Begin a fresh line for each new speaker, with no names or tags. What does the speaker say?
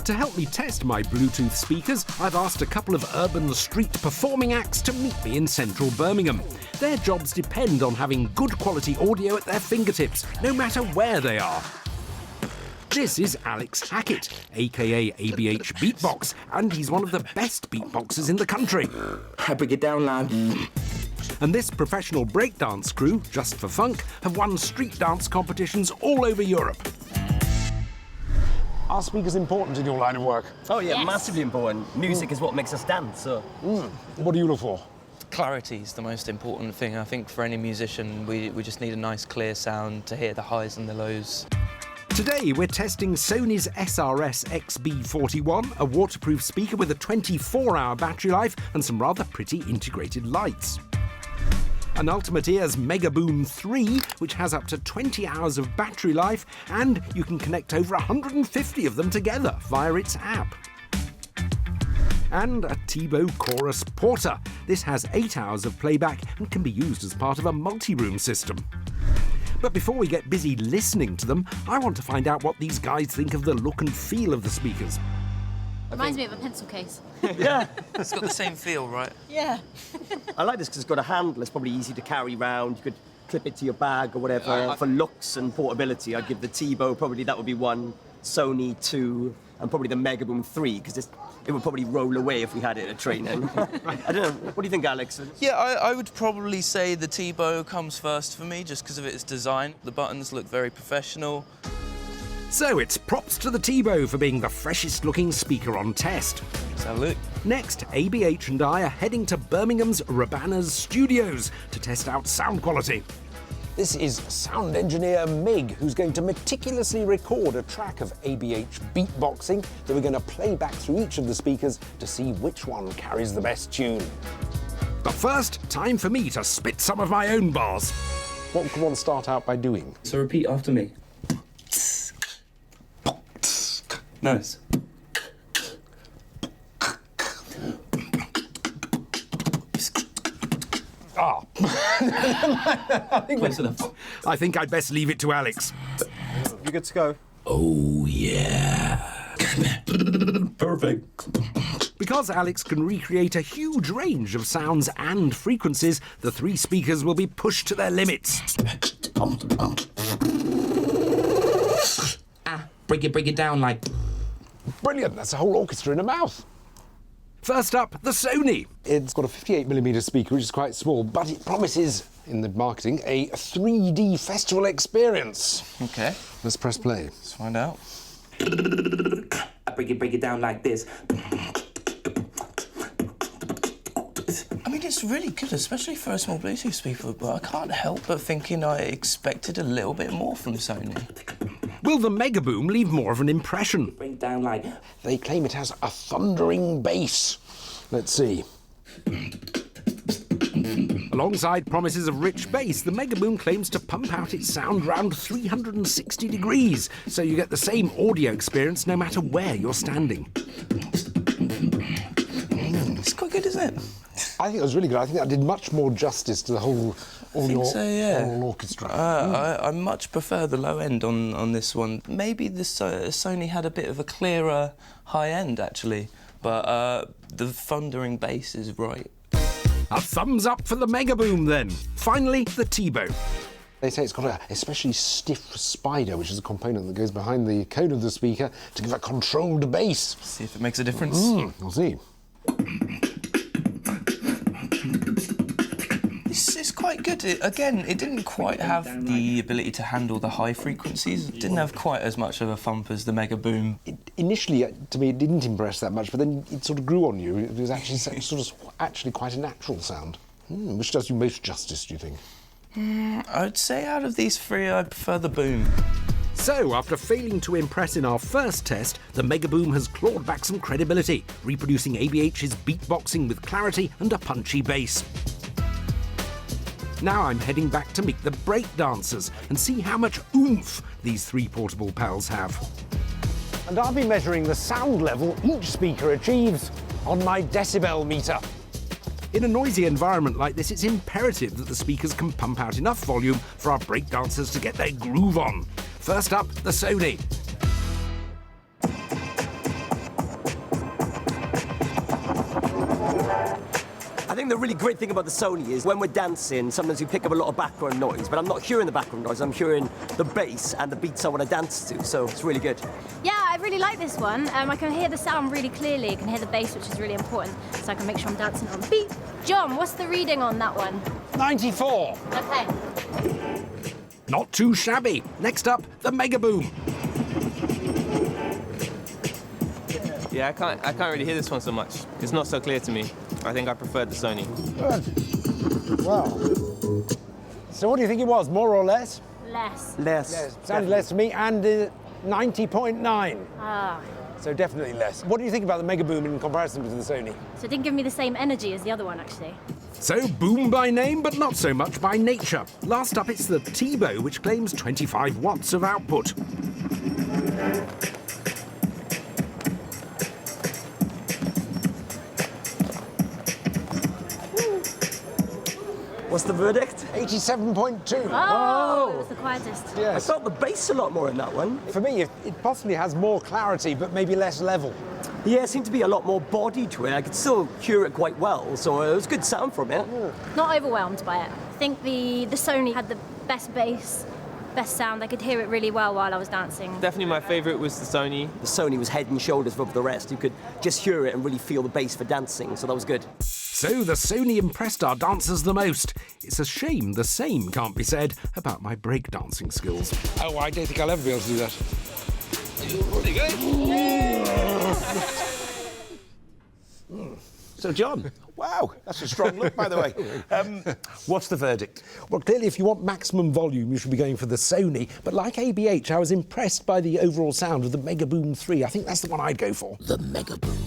To help me test my Bluetooth speakers, I've asked a couple of urban street performing acts to meet me in central Birmingham. Their jobs depend on having good quality audio at their fingertips, no matter where they are. This is Alex Hackett, aka ABH Beatbox, and he's one of the best beatboxers in the country.
I break it down, lad.
And this professional breakdance crew, Just for Funk, have won street dance competitions all over Europe.
Are speakers important in your line of work?
Oh yeah, massively important. Music is what makes us dance, so...
What do you look for?
Clarity is the most important thing. I think for any musician, we just need a nice clear sound to hear the highs and the lows.
Today we're testing Sony's SRS XB41, a waterproof speaker with a 24-hour battery life and some rather pretty integrated lights. An Ultimate Ear's Megaboom 3, which has up to 20 hours of battery life, and you can connect over 150 of them together via its app. And a Tibo Chorus Porter. This has 8 hours of playback and can be used as part of a multi-room system. But before we get busy listening to them, I want to find out what these guys think of the look and feel of the speakers.
Reminds me of a pencil case.
Yeah.
It's got the same feel, right?
Yeah.
I like this because it's got a handle. It's probably easy to carry around. You could clip it to your bag or whatever. For looks and portability, I'd give the Tibo, probably that would be 1, Sony 2, and probably the Megaboom 3, because it would probably roll away if we had it at training. I don't know. What do you think, Alex?
Yeah, I would probably say the Tibo comes first for me, just because of its design. The buttons look very professional.
So it's props to the Tibo for being the freshest looking speaker on test.
Salute.
Next, ABH and I are heading to Birmingham's Rabana's studios to test out sound quality.
This is sound engineer Mig, who's going to meticulously record a track of ABH beatboxing that we're going to play back through each of the speakers to see which one carries the best tune.
But first, time for me to spit some of my own bars.
What could one start out by doing?
So repeat after me. Nice.
Ah.
Close enough.
I think I'd best leave it to Alex.
You good to go?
Oh, yeah. Perfect.
Because Alex can recreate a huge range of sounds and frequencies, the 3 speakers will be pushed to their limits.
Break it down like...
Brilliant, that's a whole orchestra in a mouth.
First up, the Sony.
It's got a 58mm speaker, which is quite small, but it promises, in the marketing, a 3D festival experience.
Okay,
Let's press play.
let's find out.
Break it down like this.
I mean, it's really good, especially for a small Bluetooth speaker, but I can't help but thinking I expected a little bit more from Sony.
Will the Megaboom leave more of an impression?
Break down like...
They claim it has a thundering bass. Let's see.
Alongside promises of rich bass, the Megaboom claims to pump out its sound round 360 degrees, so you get the same audio experience no matter where you're standing.
It's quite good, isn't it?
I think it was really good. I think that did much more justice to the whole
so,
orchestra.
I much prefer the low end on this one. Maybe the Sony had a bit of a clearer high end, actually, but the thundering bass is right.
A thumbs up for the Megaboom, then. Finally, the Tibo.
They say it's got a especially stiff spider, which is a component that goes behind the cone of the speaker to give a controlled bass.
See if it makes a difference.
We'll see.
It's quite good. It didn't quite have the ability to handle the high frequencies. It didn't have quite as much of a thump as the Megaboom.
Initially, to me, it didn't impress that much, but then it sort of grew on you. It was actually actually quite a natural sound. Which does you most justice, do you think?
I'd say out of these 3, I prefer the Boom.
So, after failing to impress in our first test, the Megaboom has clawed back some credibility, reproducing ABH's beatboxing with clarity and a punchy bass. Now I'm heading back to meet the breakdancers and see how much oomph these 3 portable pals have.
And I'll be measuring the sound level each speaker achieves on my decibel meter.
In a noisy environment like this, it's imperative that the speakers can pump out enough volume for our breakdancers to get their groove on. First up, the Sony.
the really great thing about the Sony is when we're dancing, sometimes we pick up a lot of background noise, but I'm not hearing the background noise, I'm hearing the bass and the beats I want to dance to, so it's really good.
Yeah, I really like this one. I can hear the sound really clearly. I can hear the bass, which is really important, so I can make sure I'm dancing on beat. John, what's the reading on that one?
94.
Okay.
Not too shabby. Next up, the Megaboom.
Yeah, I can't really hear this one so much. It's not so clear to me. I think I preferred the Sony.
Good. Well. So what do you think it was, more or less?
Less.
Less.
Sounded less to me, and 90.9.
Ah.
So definitely less. What do you think about the Megaboom in comparison to the Sony?
So it didn't give me the same energy as the other one, actually.
So boom by name, but not so much by nature. Last up, it's the Tibo, which claims 25 watts of output.
What's the verdict?
87.2.
Oh, it was the quietest.
I
Yes.
felt the bass a lot more in that one.
For me, it possibly has more clarity, but maybe less level.
Yeah, it seemed to be a lot more body to it. I could still hear it quite well, so it was good sound from it.
Not overwhelmed by it. I think the Sony had the best bass, best sound. I could hear it really well while I was dancing.
Definitely my favourite was the Sony.
The Sony was head and shoulders above the rest. You could just hear it and really feel the bass for dancing, so that was good.
So the Sony impressed our dancers the most. It's a shame the same can't be said about my breakdancing skills.
Oh, I don't think I'll ever be able to do that.
So, John, wow, that's a strong look, by the way. What's the verdict?
Well, clearly, if you want maximum volume, you should be going for the Sony. But like ABH, I was impressed by the overall sound of the Megaboom 3. I think that's the one I'd go for.
The Megaboom.